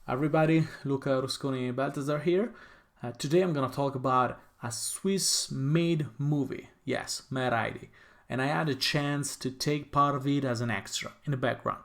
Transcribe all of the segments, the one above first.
Everybody, Luca Rusconi Belthazar here. Today I'm gonna talk about a Swiss-made movie. Yes, Mad Heidi. And I had a chance to take part of it as an extra in the background.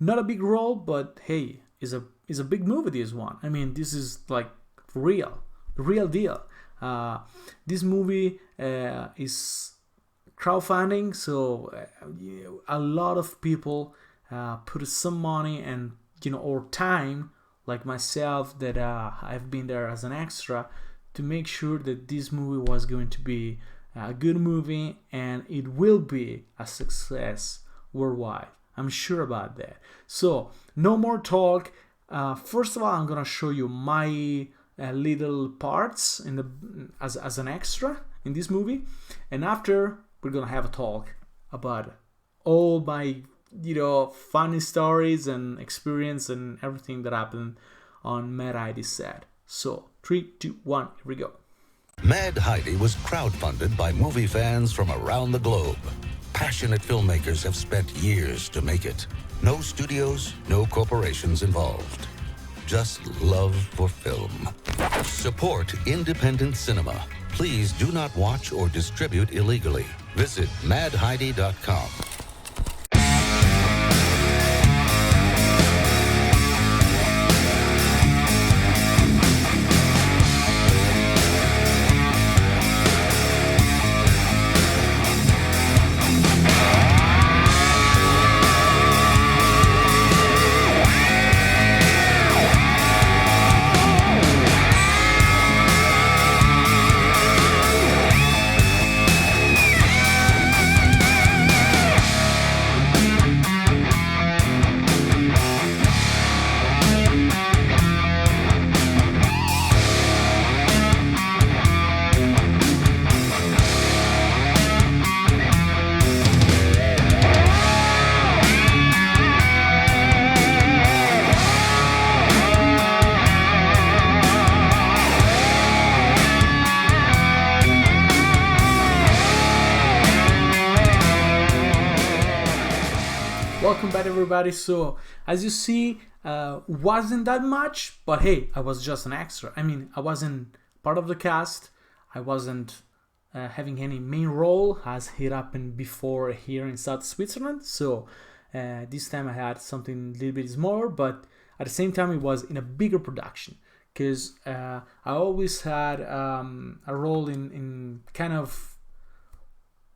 Not a big role, but hey, is a big movie. This one. I mean, this is like real, the real deal. This movie is crowdfunding, so a lot of people put some money and or time, like myself, that I've been there as an extra to make sure that this movie was going to be a good movie, and it will be a success worldwide. I'm sure about that. So no more talk. First of all, I'm gonna show you my little parts in the as an extra in this movie, and after we're gonna have a talk about all my funny stories and experience and everything that happened on Mad Heidi set. So 3, 2, 1, here we go. Mad Heidi was crowdfunded by movie fans from around the globe. Passionate filmmakers have spent years to make it. No studios, no corporations involved. Just love for film. Support independent cinema. Please do not watch or distribute illegally. Visit madheidi.com. Welcome back, everybody. So as you see, wasn't that much, but hey, I was just an extra. I mean, I wasn't part of the cast. I wasn't having any main role as it happened before here in South Switzerland. So this time I had something a little bit smaller, but at the same time it was in a bigger production, because I always had a role in kind of,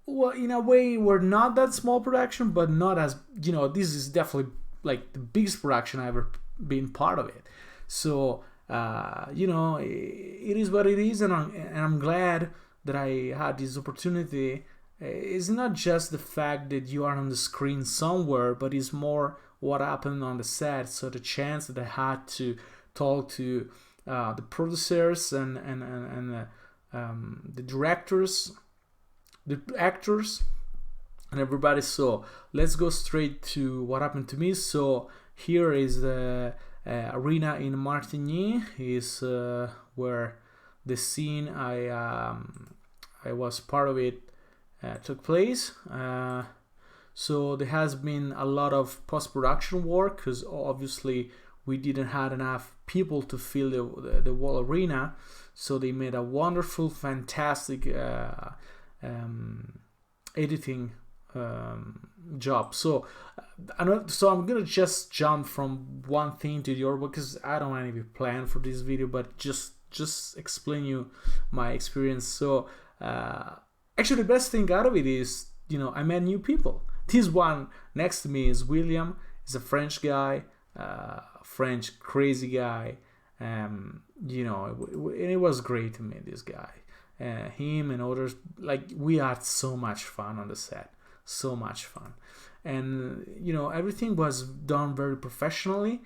well, in a way, we're not that small production, but not as, this is definitely like the biggest production I ever been part of it. So it is what it is, and I'm glad that I had this opportunity. It's not just the fact that you are on the screen somewhere, but it's more what happened on the set. So the chance that I had to talk to the producers and the directors, the actors, and everybody. So let's go straight to what happened to me. So here is the arena in Martigny, is where the scene I was part of it took place. So there has been a lot of post-production work, because obviously we didn't have enough people to fill the whole arena. So they made a wonderful, fantastic editing job. So I'm gonna just jump from one thing to the other, because I don't have any plan for this video, but just explain you my experience. So actually the best thing out of it is, I met new people. This one next to me is William. He's a French guy, French crazy guy. And it was great to meet this guy. Him and others, like, we had so much fun on the set, so much fun, and everything was done very professionally.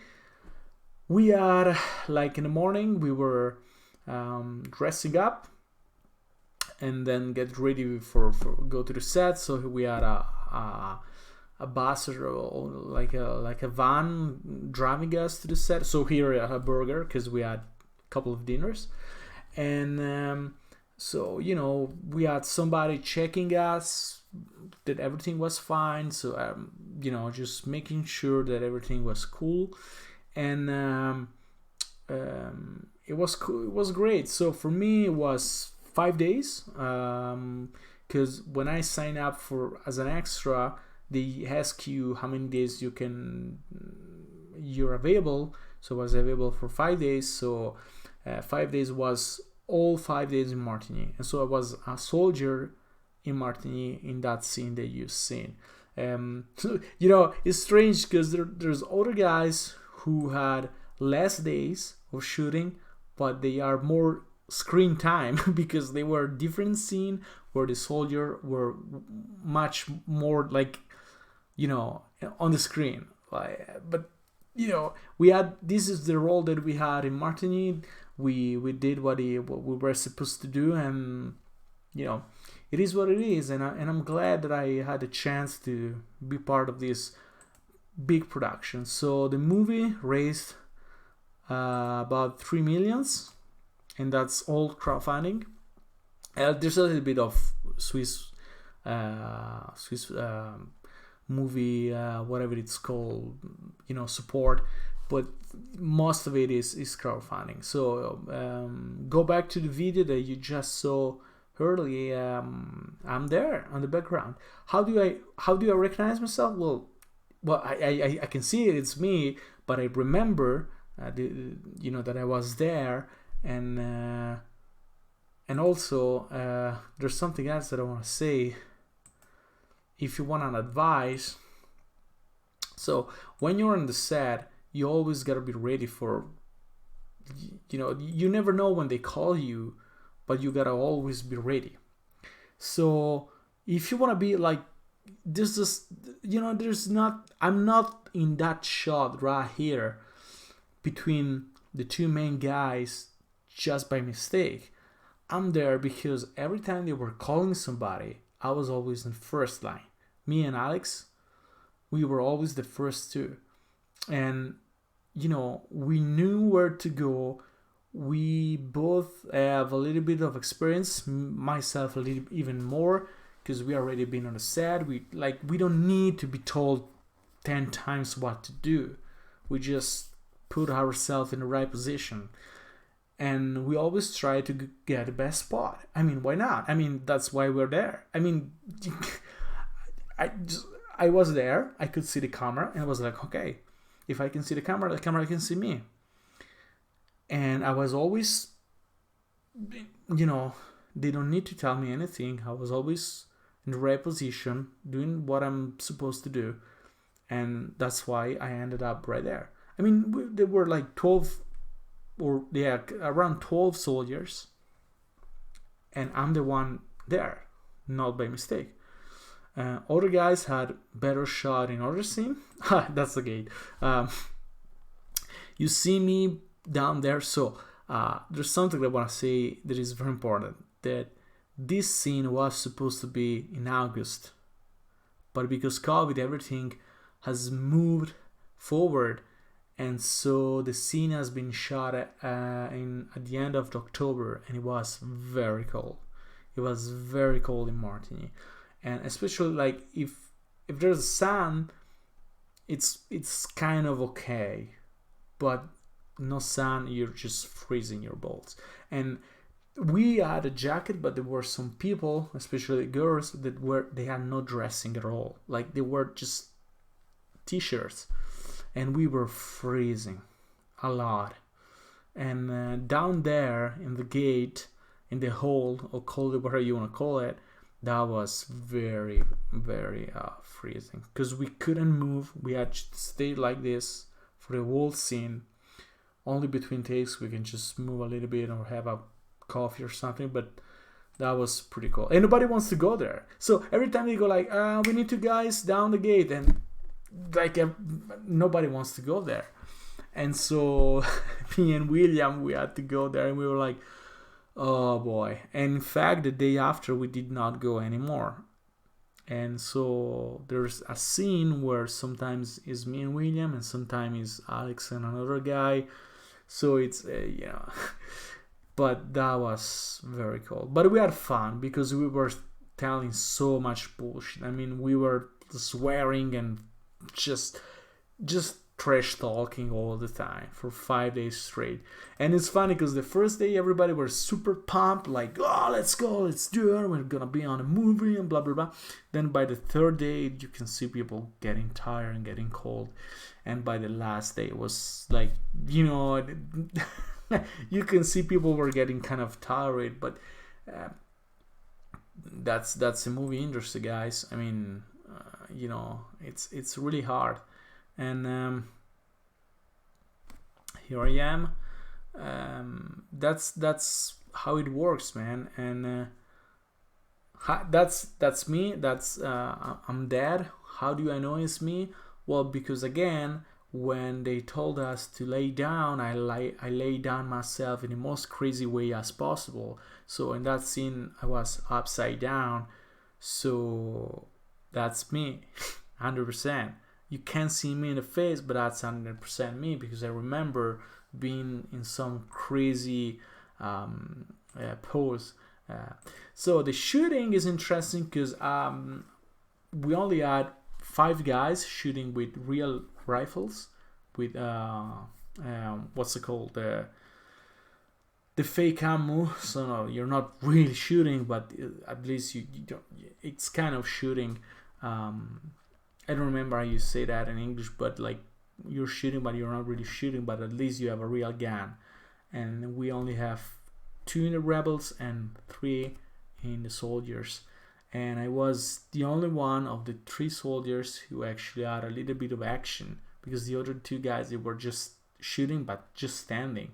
We had, like, in the morning we were dressing up and then get ready for go to the set. So we had a bus, or like a van driving us to the set. So here at a burger, because we had a couple of dinners, and so we had somebody checking us that everything was fine. So just making sure that everything was cool, and it was great. So for me, it was 5 days. Because when I sign up for as an extra, they ask you how many days you're available. So I was available for 5 days. So 5 days was all 5 days in Martigny, and so I was a soldier in Martigny in that scene that you've seen. So, it's strange because there's other guys who had less days of shooting, but they are more screen time because they were different scene where the soldier were much more like, on the screen. But we had, this is the role that we had in Martigny. We did what we were supposed to do, and it is what it is. And I'm glad that I had a chance to be part of this big production. So the movie raised about 3 millions, and that's all crowdfunding. There's a little bit of Swiss movie, whatever it's called, support, but most of it is crowdfunding. So go back to the video that you just saw earlier. I'm there on the background. How do I recognize myself? Well, I can see it's me, but I remember that I was there, and also there's something else that I want to say. If you want an advice, so when you're on the set, you always gotta be ready for, you never know when they call you, but you gotta always be ready. So if you want to be like, I'm not in that shot right here between the two main guys just by mistake. I'm there because every time they were calling somebody, I was always in first line. Me and Alex, we were always the first two. And, we knew where to go. We both have a little bit of experience, myself a little even more, because we already been on the set. We don't need to be told 10 times what to do. We just put ourselves in the right position. And we always try to get the best spot. I mean, why not? I mean, that's why we're there. I mean, I was there. I could see the camera, and I was like, okay, if I can see the camera can see me. And I was always, they don't need to tell me anything. I was always in the right position, doing what I'm supposed to do, and that's why I ended up right there. I mean, there were like 12. Around 12 soldiers, and I'm the one there, not by mistake. Other guys had better shot in other scene. That's the gate. You see me down there, so there's something I want to say that is very important, that this scene was supposed to be in August, but because COVID, everything has moved forward. And so the scene has been shot at the end of October, and it was very cold. It was very cold in Martigny, and especially like if there's sun, it's kind of okay, but no sun, you're just freezing your balls. And we had a jacket, but there were some people, especially girls, they had no dressing at all. Like they were just t-shirts. And we were freezing a lot. And down there in the gate, in the hole, or call it whatever you want to call it, that was very, very freezing. Because we couldn't move. We had to stay like this for the whole scene. Only between takes we can just move a little bit or have a coffee or something. But that was pretty cool. And nobody wants to go there. So every time they go like, we need 2 guys down the gate. And like nobody wants to go there, and so me and William, we had to go there, and we were like, oh boy. And in fact, the day after, we did not go anymore. And so there's a scene where sometimes is me and William, and sometimes is Alex and another guy. So it's but that was very cool. But we had fun because we were telling so much bullshit. I mean, we were swearing and just trash talking all the time for 5 days straight. And it's funny because the first day everybody was super pumped, like, oh, let's go, let's do it, we're gonna be on a movie and blah blah blah. Then by the third day you can see people getting tired and getting cold, and by the last day it was like, you know, you can see people were getting kind of tired. But that's the movie industry, guys. I mean, you know, it's really hard. And here I am. That's how it works, man. And that's me. I'm dead. How do I know it's me? Well, because again, when they told us to lay down, I lay down myself in the most crazy way as possible. So in that scene, I was upside down. So that's me, 100%. You can't see me in the face, but that's 100% me, because I remember being in some crazy pose. So the shooting is interesting because we only had 5 guys shooting with real rifles, with what's it called, the fake ammo. So no, you're not really shooting, but at least you don't. It's kind of shooting. I don't remember how you say that in English, but like, you're shooting, but you're not really shooting, but at least you have a real gun. And we only have 2 in the rebels and 3 in the soldiers. And I was the only one of the 3 soldiers who actually had a little bit of action, because the other 2 guys, they were just shooting but just standing.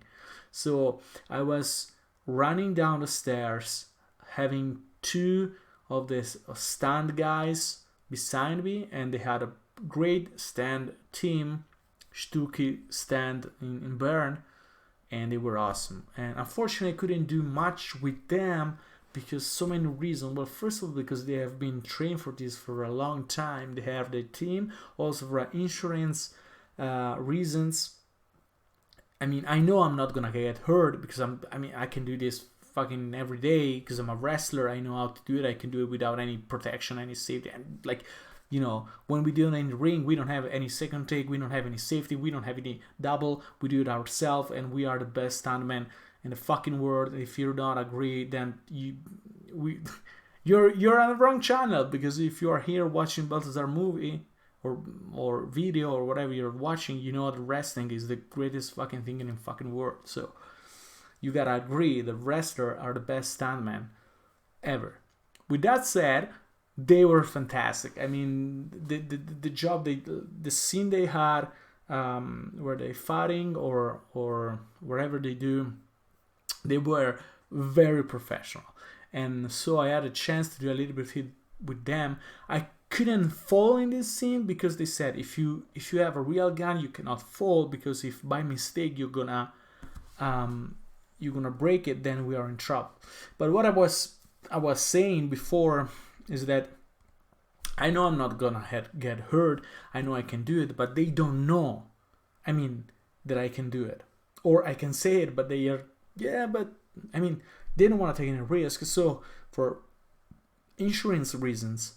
So I was running down the stairs, having 2 of the stunt guys beside me, and they had a great stand team, Stucky stand in Bern, and they were awesome. And unfortunately I couldn't do much with them because so many reasons. Well, first of all, because they have been trained for this for a long time, they have their team, also for insurance reasons. I mean, I know I'm not gonna get hurt because I can do this fucking every day because I'm a wrestler. I know how to do it. I can do it without any protection, any safety. And like, you know, when we do it in the ring, we don't have any second take, we don't have any safety, we don't have any double. We do it ourselves, and we are the best stuntmen in the fucking world. If you don't agree, then you're on the wrong channel, because if you are here watching Belthazar movie or video or whatever you're watching, you know that wrestling is the greatest fucking thing in the fucking world. So you gotta agree, the wrestlers are the best stuntmen ever. With that said, they were fantastic. I mean, the job, the scene they had, where they fighting or wherever they do, they were very professional. And so I had a chance to do a little bit with them. I couldn't fall in this scene because they said if you have a real gun, you cannot fall, because if by mistake you're gonna break it, then we are in trouble. But what I was saying before is that I know I'm not gonna get hurt. I know I can do it, but they don't know. I mean, that I can do it, or I can say it, but they are, yeah, but I mean, they don't want to take any risk. So for insurance reasons,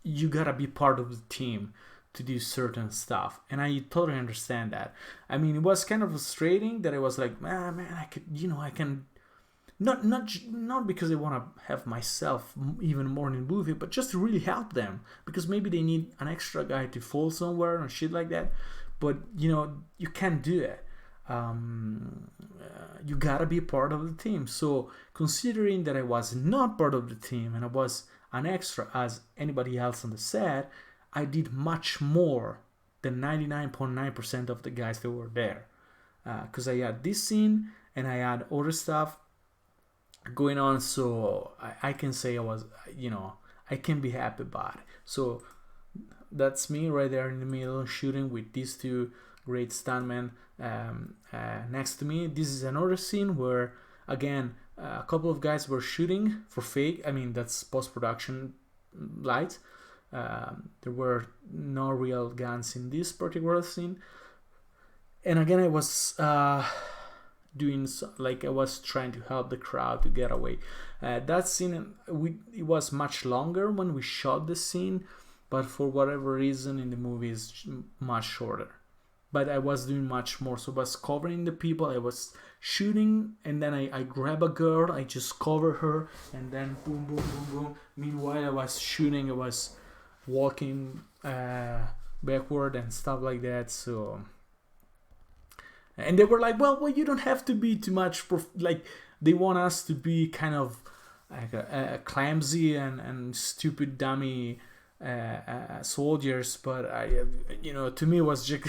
you gotta be part of the team to do certain stuff, and I totally understand that. I mean, it was kind of frustrating that I was like, man, I could, I can, not because I want to have myself even more in the movie, but just to really help them, because maybe they need an extra guy to fall somewhere and shit like that. But you can't do it. You gotta be part of the team. So considering that I was not part of the team and I was an extra as anybody else on the set, I did much more than 99.9% of the guys that were there, because I had this scene and I had other stuff going on. So I can say I was, I can be happy about it. So that's me right there in the middle, shooting with these 2 great stuntmen next to me. This is another scene where, again, a couple of guys were shooting for fake. I mean, that's post-production lights. There were no real guns in this particular scene. And again, I was doing I was trying to help the crowd to get away. That scene, it was much longer when we shot the scene. but for whatever reason in the movie is much shorter. But I was doing much more. So I was covering the people, I was shooting, and then I grab a girl, I just cover her, and then boom, boom, boom, boom. Meanwhile, I was shooting, I was walking backward and stuff like that. So, and they were like, well, you don't have to be too much, like, they want us to be kind of like a clumsy and stupid dummy soldiers, but to me it was just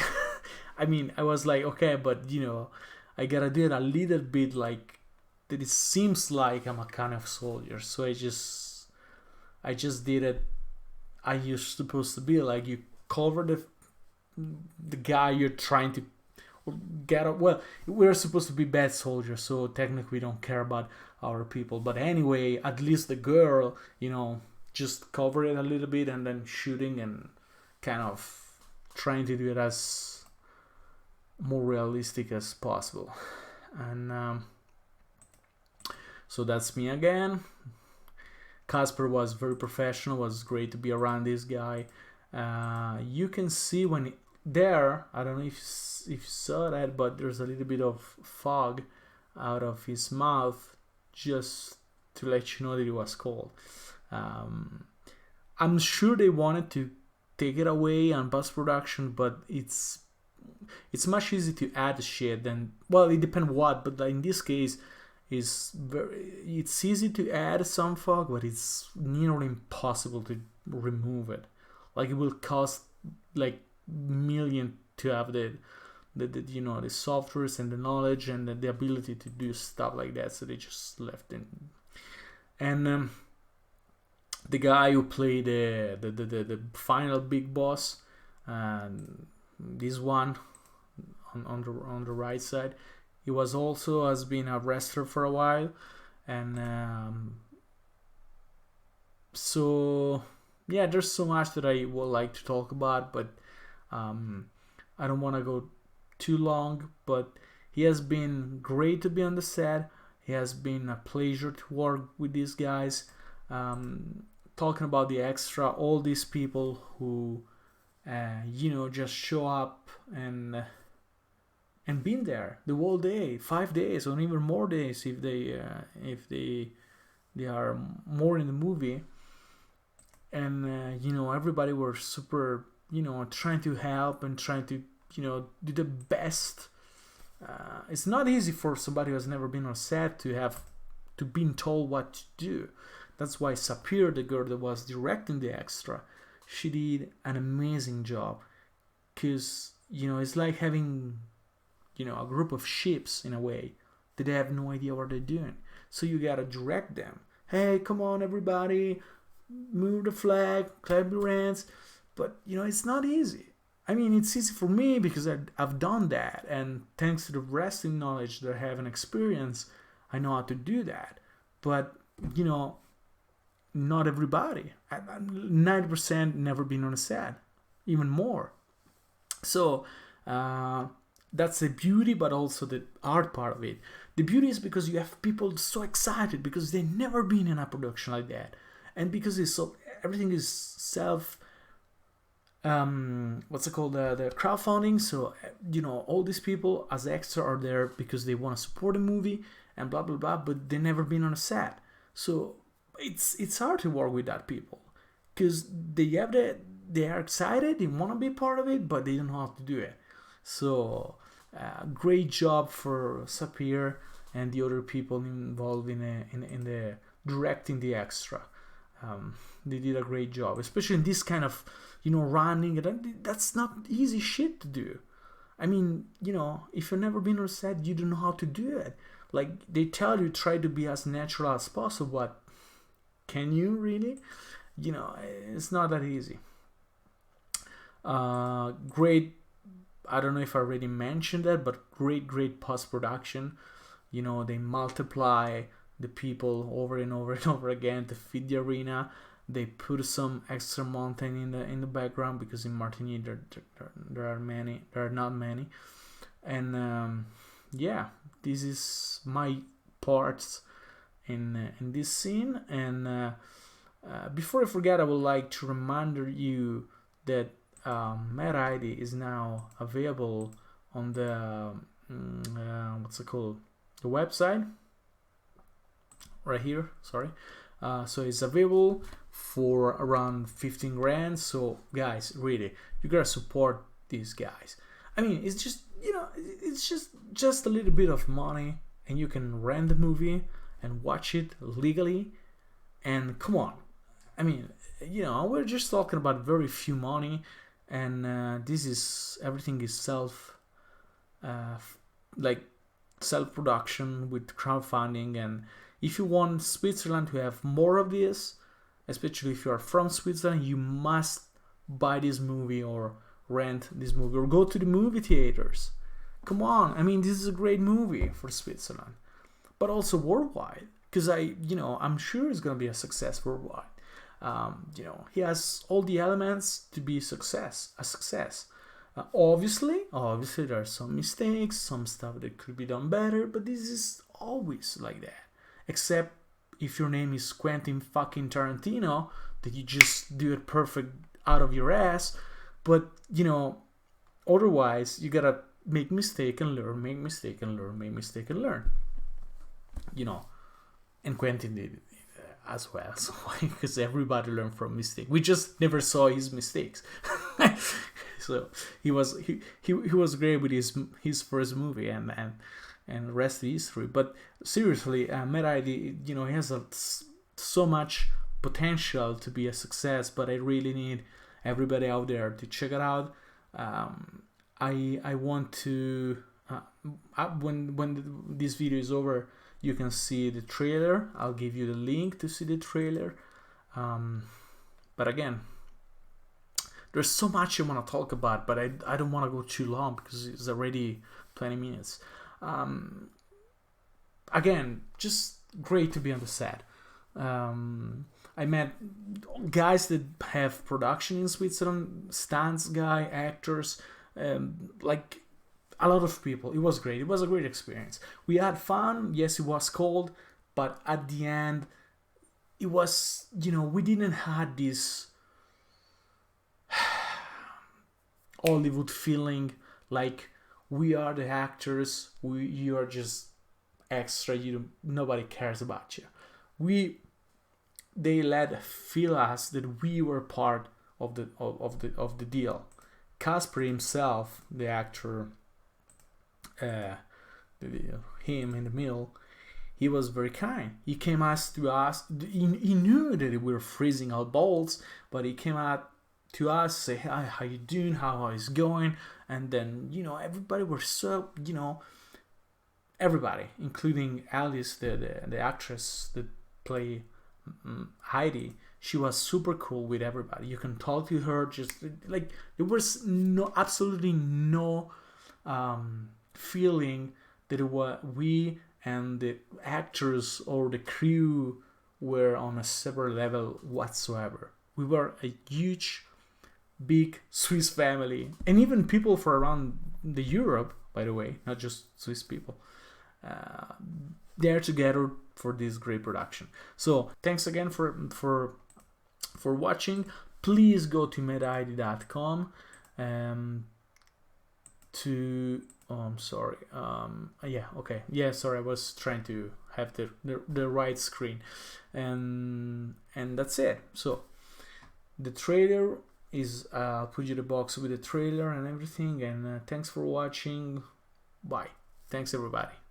I mean, I was like, okay, but I gotta do it a little bit like that. It seems like I'm a kind of soldier, so I just did it. You're supposed to be like, you cover the guy you're trying to get up. Well, we're supposed to be bad soldiers, so technically we don't care about our people, but anyway, at least the girl, just cover it a little bit and then shooting and kind of trying to do it as more realistic as possible. And so that's me again. Casper was very professional, was great to be around this guy. You can see when there, I don't know if you saw that, but there's a little bit of fog out of his mouth, just to let you know that it was cold. I'm sure they wanted to take it away on post-production, but it's much easier to add shit than, well, it depends what, but in this case it's easy to add some fog, but it's nearly impossible to remove it. Like, it will cost like million to have the softwares and the knowledge and the ability to do stuff like that, so they just left it. And the guy who played the final big boss, this one on the right side, he was also has been a wrestler for a while, and so yeah, there's so much that I would like to talk about, but I don't want to go too long. But he has been great to be on the set. He has been a pleasure to work with these guys. Talking about the extra, all these people who just show up and been there the whole day, 5 days or even more days if they are more in the movie. And everybody were super trying to help and trying to do the best. It's not easy for somebody who has never been on set to being told what to do. That's why Sapir, the girl that was directing the extra, she did an amazing job, because it's like having a group of ships in a way that they have no idea what they're doing, so you gotta direct them. Hey, come on everybody, move the flag, clap your hands. But it's not easy. I mean, it's easy for me because I've done that, and thanks to the wrestling knowledge that I have and experience, I know how to do that. But not everybody. 90% never been on a set, even more. So that's the beauty, but also the art part of it. The beauty is because you have people so excited because they've never been in a production like that, and because everything is self. What's it called? The crowdfunding. So all these people as extra are there because they want to support the movie and blah blah blah, but they never been on a set. So it's hard to work with that people because they are excited, they want to be part of it, but they don't know how to do it. So great job for Sapir and the other people involved in the directing the extra. They did a great job, especially in this kind of running. That's not easy shit to do. I mean, if you've never been on a set, you don't know how to do it. Like, they tell you try to be as natural as possible, but can you really? It's not that easy. Great. I don't know if I already mentioned that, but great post-production. They multiply the people over and over and over again to fit the arena. They put some extra mountain in the background because in Martigny there are not many. And yeah, this is my parts in this scene. And Before I forget, I would like to remind you that Mad Heidi is now available on the what's it called? The website right here. Sorry. So it's available for around 15 grand. So guys, really, you gotta support these guys. I mean, it's just, it's just a little bit of money, and you can rent the movie and watch it legally. And come on, I mean, we're just talking about very few money, and this is everything is self production with crowdfunding. And if you want Switzerland to have more of this, especially if you are from Switzerland, you must buy this movie or rent this movie or go to the movie theaters. Come on, I mean, this is a great movie for Switzerland, but also worldwide, because I'm sure it's gonna be a success worldwide. He has all the elements to be a success. Obviously, there are some mistakes, some stuff that could be done better, but this is always like that. Except if your name is Quentin fucking Tarantino, that you just do it perfect out of your ass. But otherwise you gotta make mistake and learn, make mistake and learn, make mistake and learn. And Quentin did it as well, so because everybody learned from mistake. We just never saw his mistakes. So he was great with his first movie, and the rest is history. But seriously, Mad Heidi, he has so much potential to be a success. But I really need everybody out there to check it out. I want to when this video is over, you can see the trailer. I'll give you the link to see the trailer. But again, there's so much I want to talk about, but I don't want to go too long because it's already 20 minutes. Again, just great to be on the set. I met guys that have production in Switzerland, stunts guy, actors, like a lot of people. It was great. It was a great experience. We had fun. Yes, it was cold, but at the end, it was, we didn't have this Hollywood feeling like we are the actors, you are just extra, nobody cares about you. They feel us that we were part of the deal. Casper himself, the actor, him in the middle, he was very kind. He came to us. He knew that we were freezing our balls, but he came out to us, say, "Hi, how you doing? How is it going?" And then everybody were so everybody, including Alice, the actress that play Heidi. She was super cool with everybody. You can talk to her, just like there was absolutely no feeling that it was we and the actors or the crew were on a separate level whatsoever. We were a huge, big Swiss family, and even people from around the Europe, by the way, not just Swiss people. They're together for this great production. So thanks again for watching. Please go to madheidi.com sorry, I was trying to have the right screen, and that's it. So the trailer is I'll put you the box with the trailer and everything, and thanks for watching. Bye. Thanks everybody.